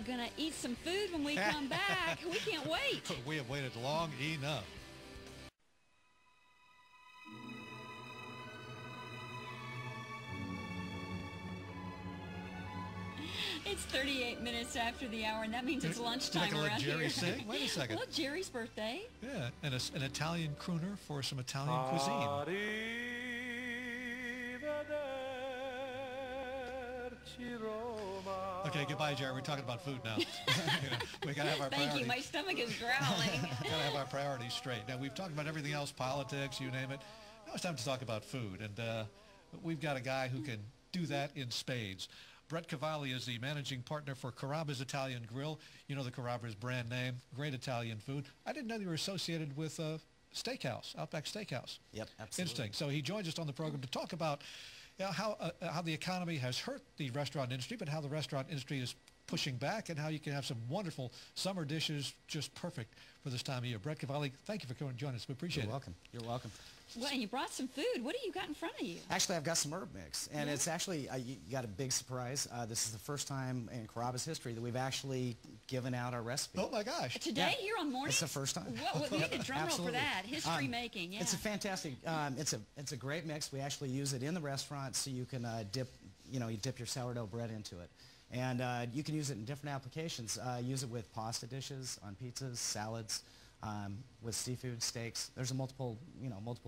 are going to eat some food when we come back. We can't wait. We have waited long enough. It's 38 minutes after the hour, and that means it's lunchtime around here. Jerry sing? Wait a second. Well, Jerry's birthday. Yeah, and an Italian crooner for some Italian cuisine. Okay, goodbye, Jerry. We're talking about food now. We gotta have our Thank priorities. you. My stomach is growling. Gotta have our priorities straight. Now, we've talked about everything else, politics, you name it. Now it's time to talk about food, and we've got a guy who can do that in spades. Brett Cavalli is the managing partner for Carrabbas Italian Grill. You know the Carrabbas brand name, great Italian food. I didn't know they were associated with Steakhouse, Outback Steakhouse. Yep, absolutely. Interesting. So he joins us on the program to talk about how the economy has hurt the restaurant industry, but how the restaurant industry is pushing back, and how you can have some wonderful summer dishes just perfect for this time of year. Brett Cavalli, thank you for coming and joining us. We appreciate it. You're welcome. You're welcome. Well, and you brought some food. What do you got in front of you? Actually, I've got some herb mix, and it's actually, you got a big surprise. This is the first time in Carrabbas history that we've actually given out our recipe. Oh my gosh. Today, here on Morning? It's the first time. Well, we need a drum roll for that. History making, yeah. It's a fantastic, it's a great mix. We actually use it in the restaurant, so you can dip your sourdough bread into it. And you can use it in different applications. Use it with pasta dishes, on pizzas, salads, with seafood, steaks. There's multiple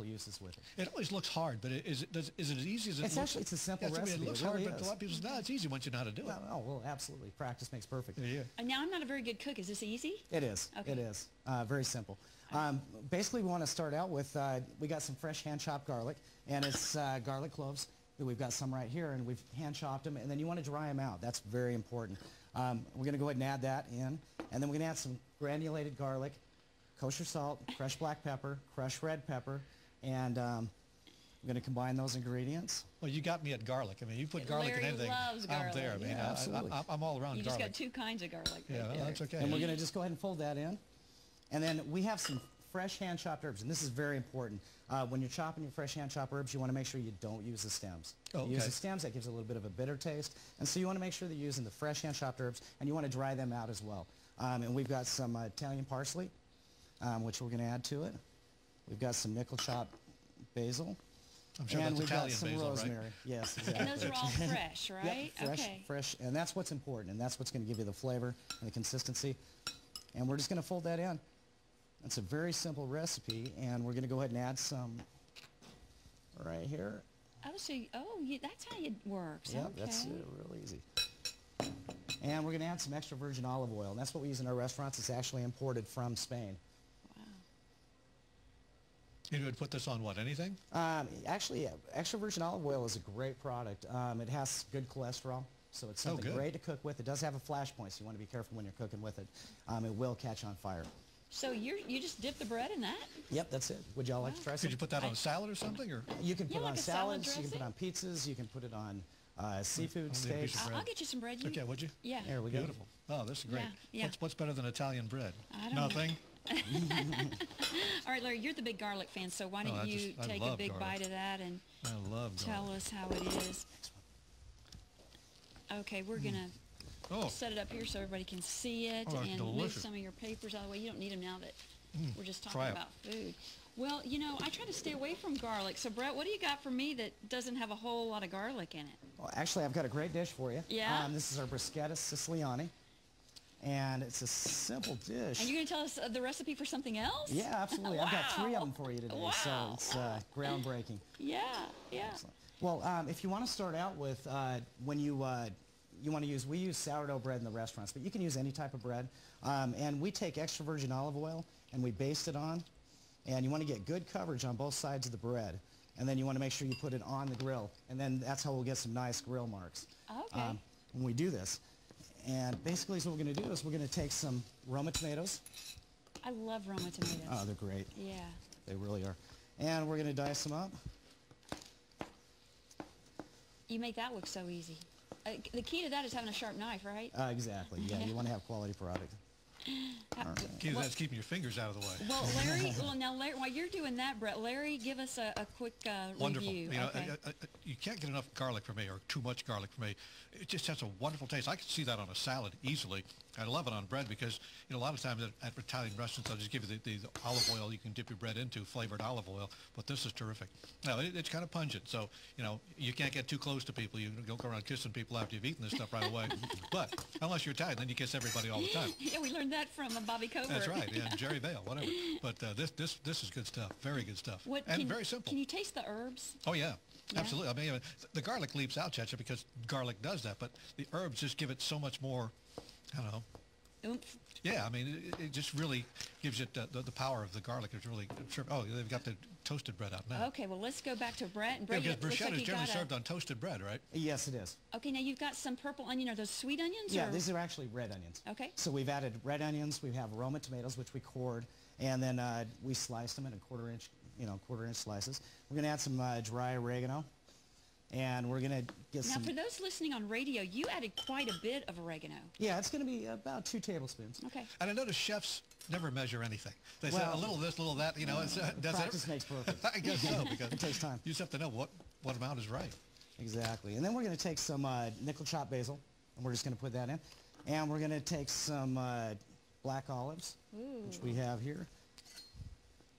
uses with it. It always looks hard, but is it as easy as it looks? Actually, it's a simple recipe. It looks hard, but a lot of people say, no, it's easy once you know how to do it. Oh, well, absolutely. Practice makes perfect. Yeah. Now, I'm not a very good cook. Is this easy? It is. Okay. It is. Very simple. Basically, we want to start out with, we got some fresh hand-chopped garlic, and it's garlic cloves. We've got some right here, and we've hand-chopped them, and then you want to dry them out. That's very important. We're going to go ahead and add that in, and then we're going to add some granulated garlic, kosher salt, crushed black pepper, crushed red pepper, and I'm going to combine those ingredients. Well, you got me at garlic. I mean, you put garlic in anything, loves garlic. I'm there. I mean, Yeah, absolutely. I'm all around You garlic. just got two kinds of garlic. Yeah, Right well, that's okay. And we're going to just go ahead and fold that in. And then we have some fresh hand-chopped herbs, and this is very important. When you're chopping your fresh hand-chopped herbs, you want to make sure you don't use the stems. Oh, okay. You use the stems, that gives a little bit of a bitter taste. And so you want to make sure that you're using the fresh hand-chopped herbs, and you want to dry them out as well. And we've got some Italian parsley, which we're going to add to it. We've got some nickel-chopped basil. I'm sure and that's we've Italian got some basil, rosemary. right? Yes, exactly. And those are all fresh, right? Yep, fresh, okay. fresh, and that's what's important, and that's what's going to give you the flavor and the consistency. And we're just going to fold that in. It's a very simple recipe, and we're going to go ahead and add some right here. Oh, so that's how it works. Yeah, okay. that's real easy. And we're going to add some extra virgin olive oil, and that's what we use in our restaurants. It's actually imported from Spain. Wow. You would put this on what, anything? Actually, yeah, extra virgin olive oil is a great product. It has good cholesterol, so it's something great to cook with. It does have a flash point, so you want to be careful when you're cooking with it. It will catch on fire. So you just dip the bread in that? Yep, that's it. Would y'all like to try some? Could you put that on a salad or something? Or You can put it like on a salad salads, you can put it on pizzas, you can put it on seafood, steaks. I'll get you some bread. Okay, would you? Yeah. There we go. Beautiful. Oh, this is great. Yeah. What's better than Italian bread? I don't know. Nothing? All right, Larry, you're the big garlic fan, so why don't you take a big bite of that and tell us how it is. Okay, we're going to set it up here so everybody can see it and move some of your papers out of the way. You don't need them now that we're just talking about food. Well, I try to stay away from garlic. So, Brett, what do you got for me that doesn't have a whole lot of garlic in it? Well, actually, I've got a great dish for you. Yeah? This is our bruschetta Siciliani, and it's a simple dish. And you're going to tell us the recipe for something else? Yeah, absolutely. Wow. I've got 3 of them for you today, so it's groundbreaking. Yeah. Excellent. Well, if you want to start out with when you want to use, we use sourdough bread in the restaurants, but you can use any type of bread. And we take extra virgin olive oil and we baste it on. And you want to get good coverage on both sides of the bread. And then you want to make sure you put it on the grill. And then that's how we'll get some nice grill marks. Okay. When we do this. And basically so what we're going to do is we're going to take some Roma tomatoes. I love Roma tomatoes. Oh, they're great. Yeah. They really are. And we're going to dice them up. You make that look so easy. The key to that is having a sharp knife, right? Exactly. Yeah, you want to have quality product. That's keeping your fingers out of the way. Well, Larry, Larry, while you're doing that, Brett, Larry, give us a quick Wonderful. review. You know, Okay. you can't get enough garlic for me, or too much garlic for me. It just has a wonderful taste. I can see that on a salad easily. I love it on bread because, you know, a lot of times at Italian restaurants, they'll just give you the olive oil you can dip your bread into, flavored olive oil. But this is terrific. Now, it's kind of pungent, so, you know, you can't get too close to people. You don't go around kissing people after you've eaten this stuff right away. But unless you're Italian, then you kiss everybody all the time. Yeah, we learned that from Bobby Covert. That's right, yeah, Jerry Vale, whatever. But this is good stuff, very good stuff, and very simple. Can you taste the herbs? Oh, yeah. Absolutely. I mean, the garlic leaps out at you because garlic does that, but the herbs just give it so much more, I don't know. Oomph. Yeah, I mean, it just really gives it the power of the garlic. Is really, oh, they've got the toasted bread out now. Okay, well, let's go back to Brett. And Yeah, Brett, because bruschetta like is generally served on toasted bread, right? Yes, it is. Okay, now you've got some purple onion. Are those sweet onions? Yeah, or? these are actually red onions. Okay. So we've added red onions. We have Roma tomatoes, which we cored, and then we sliced them in quarter-inch slices. We're going to add some dry oregano. And we're going to get Now, for those listening on radio, you added quite a bit of oregano. Yeah, it's going to be about 2 tablespoons. Okay. And I notice chefs never measure anything. They say a little this, a little that, you know. Practice makes perfect. I guess so, because it takes time. You just have to know what amount is right. Exactly. And then we're going to take some nickel chopped basil, and we're just going to put that in. And we're going to take some black olives, which we have here.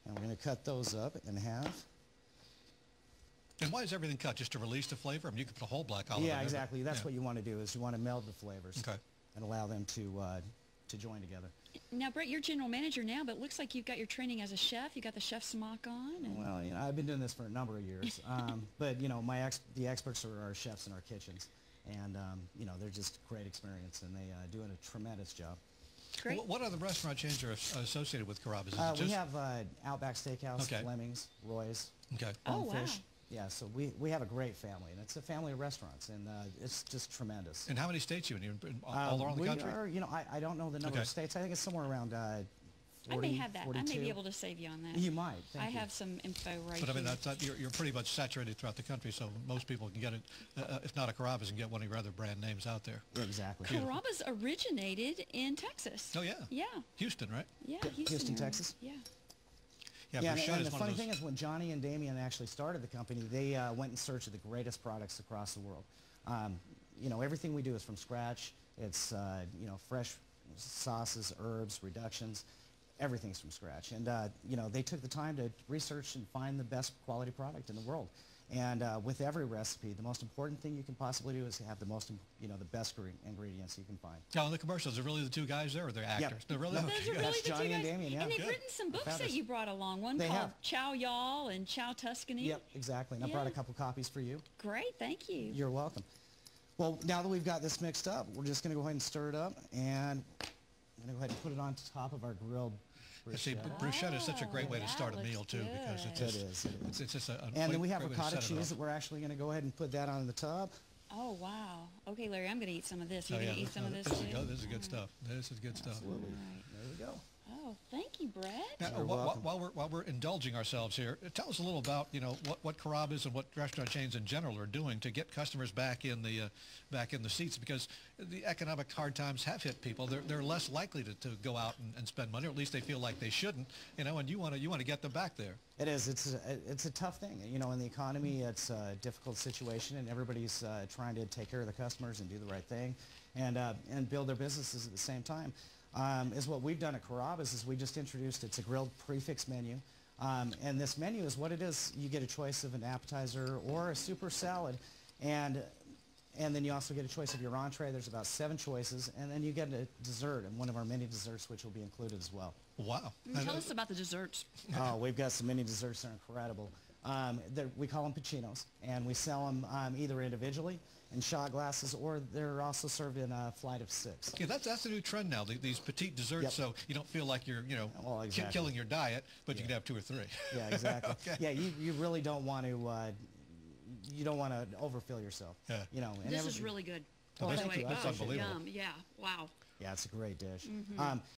And we're going to cut those up in half. And why is everything cut? Just to release the flavor? I mean, you could put a whole black olive in there. Yeah, exactly. That's what you want to do, is you want to meld the flavors and allow them to join together. Now, Brett, you're general manager now, but it looks like you've got your training as a chef. You got the chef smock on. And Well, you know, I've been doing this for a number of years. But, you know, the experts are our chefs in our kitchens. And, you know, they're just great experience, and they doing a tremendous job. Great. What other restaurant chains are associated with Carrabbas? We have Outback Steakhouse, Fleming's, Roy's, Bonefish. Yeah, so we have a great family, and it's a family of restaurants, and it's just tremendous. And how many states are you in? All around the country? You know, I don't know the number of states. I think it's somewhere around 40, I may have that. 42. I may be able to save you on that. You might. Thank you. have some info right But I mean, here. you're pretty much saturated throughout the country, so most people can get it. If not a Carrabbas, and get one of your other brand names out there. Exactly. Carrabbas originated in Texas. Oh, yeah. Yeah. Houston, right? Yeah, Houston, Texas. Yeah. Yeah, and the funny thing is, when Johnny and Damien actually started the company, they went in search of the greatest products across the world. You know, everything we do is from scratch. It's, you know, fresh sauces, herbs, reductions. Everything's from scratch. And, you know, they took the time to research and find the best quality product in the world. And with every recipe, the most important thing you can possibly do is have the most, you know, the best ingredients you can find. Now, in the commercials, are really the two guys there, or they're actors? Yep. They're really Those are really That's the Johnny two and guys. Damien, yeah. And they've Good. written some books that you brought along. One They called have. Chow Y'all and Chow Tuscany. Yep, exactly. And I brought a couple copies for you. Great, thank you. You're welcome. Well, now that we've got this mixed up, we're just going to go ahead and stir it up, and I'm going to go ahead and put it on top of our grilled bruschetta. See, bruschetta is such a great way to start a meal, too, because it's just and then we have ricotta cheese that we're actually going to go ahead and put that on the top. Oh, wow. Okay, Larry, I'm going to eat some of this. You're going to eat some of this, This too? is good stuff. This is good stuff. Absolutely. Right. There we go. Oh, thank you, Brett. Now, while we're indulging ourselves here, tell us a little about, you know, what Carrabbas and what restaurant chains in general are doing to get customers back in the seats, because the economic hard times have hit people. They're less likely to go out and spend money, or at least they feel like they shouldn't, you know, and you want to get them back there. It is. It's a tough thing. You know, in the economy, it's a difficult situation, and everybody's trying to take care of the customers and do the right thing, and build their businesses at the same time. Is what we've done at Carrabbas is we just introduced, it's a grilled prefix menu. And this menu is what it is. You get a choice of an appetizer or a super salad, and then you also get a choice of your entree. There's about 7 choices, and then you get a dessert, and one of our mini desserts, which will be included as well. Wow. Tell us about the desserts. Oh, we've got some mini desserts that are incredible. We call them pacinos, and we sell them either individually in shot glasses, or they're also served in a flight of 6. Yeah, that's the new trend now. These petite desserts, so you don't feel like you're killing your diet, but you can have 2 or 3. Yeah, exactly. Okay. Yeah, you really don't want to. You don't want to overfill yourself. Yeah. You know. And This is really good. Oh, By the thank way, you. That's unbelievable. yum. Yeah. Wow. Yeah, it's a great dish.